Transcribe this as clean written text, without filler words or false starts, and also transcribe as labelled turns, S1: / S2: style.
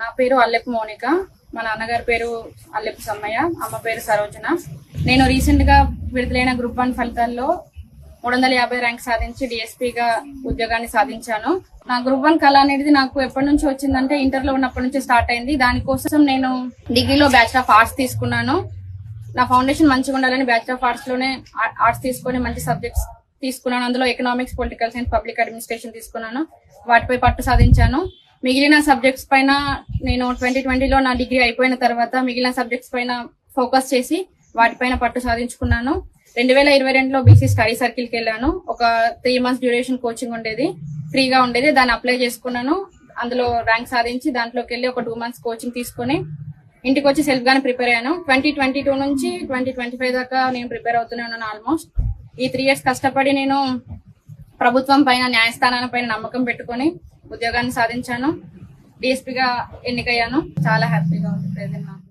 S1: నా పేరు అల్లెపు మోనిక. మా నాన్నగారి పేరు అల్లెపు సమ్మయ్య, అమ్మ పేరు సరోజన. నేను రీసెంట్ గా విడుదలైన గ్రూప్ 1 ఫలితాల్లో 350 ర్యాంక్ సాధించి డిఎస్పీగా ఉద్యోగాన్ని సాధించాను. నా గ్రూప్ 1 కళ అనేది నాకు ఎప్పటి నుంచి వచ్చిందంటే ఇంటర్ లో ఉన్నప్పటి నుంచి స్టార్ట్ అయింది. దానికోసం నేను డిగ్రీలో బ్యాచిలర్ ఆఫ్ ఆర్ట్స్ తీసుకున్నాను. నా ఫౌండేషన్ మంచిగా ఉండాలని బ్యాచిలర్ ఆఫ్ ఆర్ట్స్ లోనే ఆర్ట్స్ తీసుకొని మంచి సబ్జెక్ట్స్ తీసుకున్నాను. అందులో economics, political science, public administration తీసుకున్నాను. వాటిపై పట్టు సాధించాను. మిగిలిన సబ్జెక్ట్స్ పైన నేను 2020లో నా డిగ్రీ అయిపోయిన తర్వాత మిగిలిన సబ్జెక్ట్స్ పైన ఫోకస్ చేసి వాటిపైన పట్టు సాధించుకున్నాను. 2022లో బీసీ స్టడీ సర్కిల్ కి వెళ్ళాను. ఒక 3 months డ్యూరేషన్ కోచింగ్ ఉండేది, ఫ్రీగా ఉండేది. దాన్ని అప్లై చేసుకున్నాను. అందులో ర్యాంక్ సాధించి దాంట్లోకి వెళ్ళి ఒక 2 months కోచింగ్ తీసుకుని ఇంటికి వచ్చి సెల్ఫ్ గానే ప్రిపేర్ అయ్యాను. 2022 నుంచి 2025 దాకా నేను ప్రిపేర్ అవుతూనే ఉన్నాను. ఆల్మోస్ట్ ఈ 3 years కష్టపడి నేను ప్రభుత్వం పైన, న్యాయస్థానాల పైన నమ్మకం పెట్టుకుని ఉద్యోగాన్ని సాధించాను. డిఎస్పీగా ఎన్నికయ్యాను. చాలా హ్యాపీగా ఉంది.